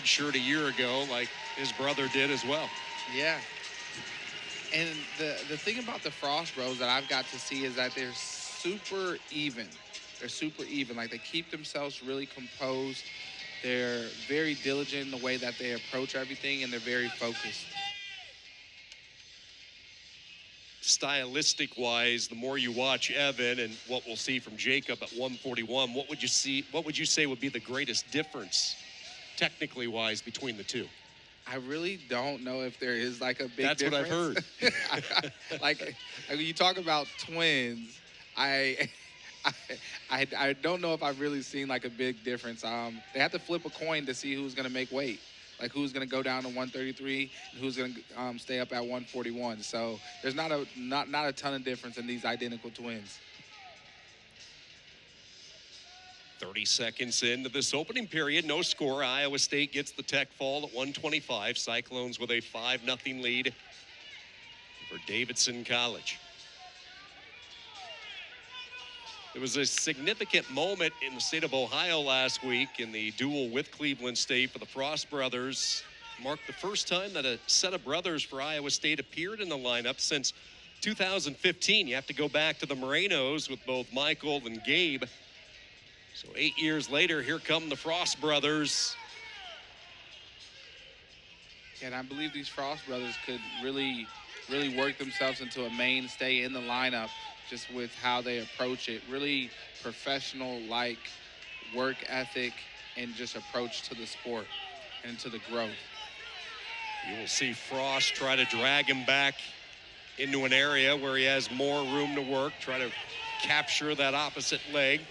Shirt a year ago, like his brother did as well. Yeah. And the thing about the Frost Bros that I've got to see is that they're super even. They're super even. Like they keep themselves really composed. They're very diligent in the way that they approach everything, and they're very focused. Stylistic wise, the more you watch Evan and what we'll see from Jacob at 141, what would you say would be the greatest difference technically wise between the two? I really don't know if there is like a big That's difference. what I've heard. Like when you talk about twins, I I don't know if I've really seen like a big difference. They have to flip a coin to see who's going to make weight, like who's going to go down to 133 and who's going to stay up at 141. So there's not a ton of difference in these identical twins. 30 seconds into this opening period, no score. Iowa State gets the tech fall at 125. Cyclones with a 5-0 lead for Davidson College. It was a significant moment in the state of Ohio last week in the duel with Cleveland State for the Frost brothers. Marked the first time that a set of brothers for Iowa State appeared in the lineup since 2015. You have to go back to the Morenos with both Michael and Gabe. So 8 years later, here come the Frost brothers. And I believe these Frost brothers could really work themselves into a mainstay in the lineup just with how they approach it. Really professional-like work ethic and just approach to the sport and to the growth. You will see Frost try to drag him back into an area where he has more room to work, try to capture that opposite leg.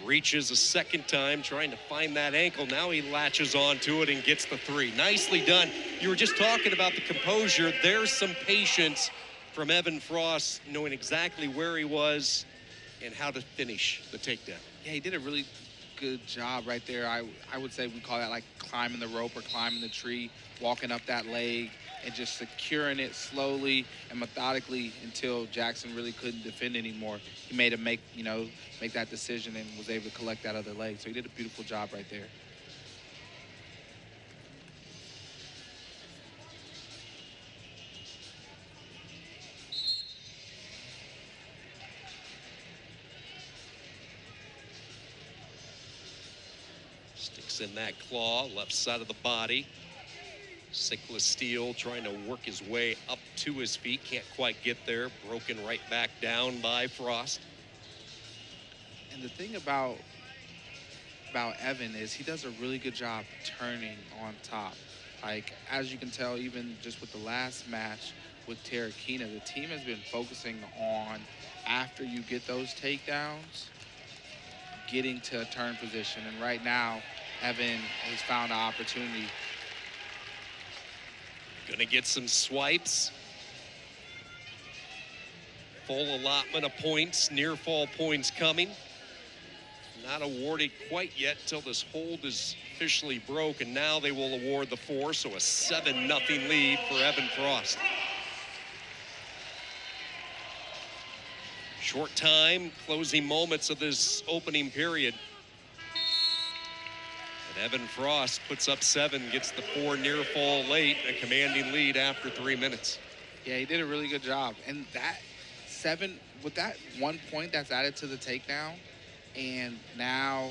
Reaches a second time, trying to find that ankle. Now he latches onto it and gets the three. Nicely done. You were just talking about the composure. There's some patience from Evan Frost, knowing exactly where he was and how to finish the takedown. Yeah, he did a really good job right there. I would say we call that like climbing the rope or climbing the tree, walking up that leg and just securing it slowly and methodically until Jackson really couldn't defend anymore. He made him make that decision and was able to collect that other leg. So he did a beautiful job right there. Sticks in that claw, left side of the body. Sichelstiel trying to work his way up to his feet. Can't quite get there. Broken right back down by Frost. And the thing about Evan is he does a really good job turning on top. Like, as you can tell, even just with the last match with Terrakina, the team has been focusing on, after you get those takedowns, getting to a turn position. And right now, Evan has found an opportunity. Gonna get some swipes. Full allotment of points, near fall points coming. Not awarded quite yet till this hold is officially broke, and now they will award the 4, so a 7-0 lead for Evan Frost. Short time, closing moments of this opening period. And Evan Frost puts up 7, gets the 4 near fall late, a commanding lead after 3 minutes. Yeah, he did a really good job. And that 7, with that 1 point that's added to the takedown, and now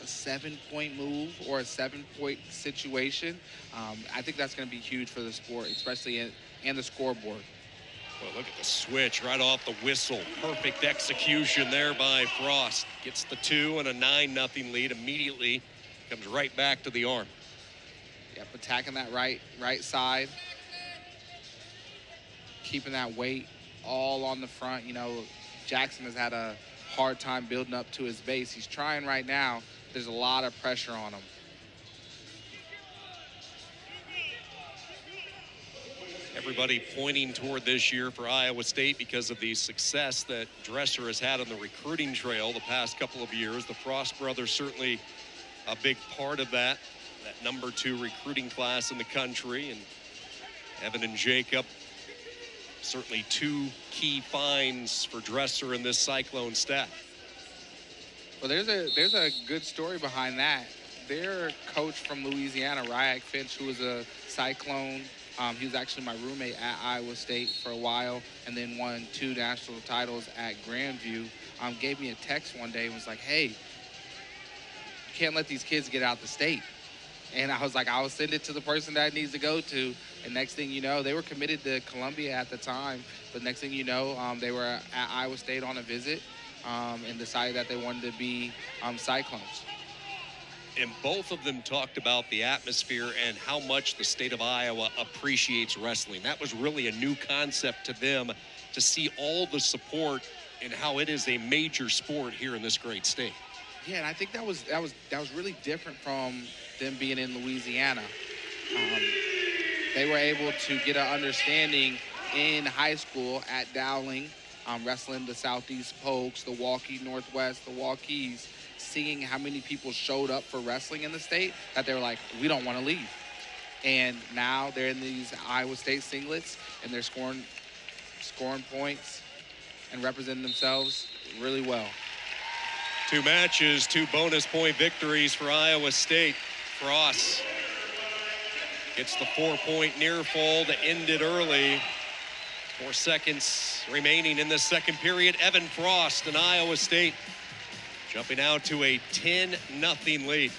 a 7-point move or a 7-point situation, I think that's going to be huge for the sport, especially in the scoreboard. Well, look at the switch right off the whistle. Perfect execution there by Frost. Gets the 2 and a 9-0 lead immediately. Comes right back to the arm. Yep, attacking that right side. Keeping that weight all on the front. You know, Jackson has had a hard time building up to his base. He's trying right now. There's a lot of pressure on him. Everybody pointing toward this year for Iowa State because of the success that Dresser has had on the recruiting trail the past couple of years. The Frost brothers certainly a big part of that number 2 recruiting class in the country. And Evan and Jacob, certainly 2 key finds for Dresser in this Cyclone staff. Well, there's a good story behind that. their coach from Louisiana, Ryak Finch, who was a Cyclone. He was actually my roommate at Iowa State for a while and then won 2 national titles at Grandview. Gave me a text one day and was like, hey, you can't let these kids get out the state. And I was like, I'll send it to the person that it needs to go to. And next thing you know, they were committed to Columbia at the time. But next thing you know, they were at Iowa State on a visit and decided that they wanted to be Cyclones. And both of them talked about the atmosphere and how much the state of Iowa appreciates wrestling. That was really a new concept to them, to see all the support and how it is a major sport here in this great state. Yeah, and I think that was really different from them being in Louisiana. They were able to get an understanding in high school at Dowling, wrestling the Southeast Pokes, the Waukee Northwest, the Waukees, seeing how many people showed up for wrestling in the state that they were like, we don't want to leave. And now they're in these Iowa State singlets and they're scoring points and representing themselves really well. 2 matches, 2 bonus point victories for Iowa State. Frost gets the 4-point near fall to end it early. 4 seconds remaining in the second period. Evan Frost and Iowa State jumping out to a 10-0 lead.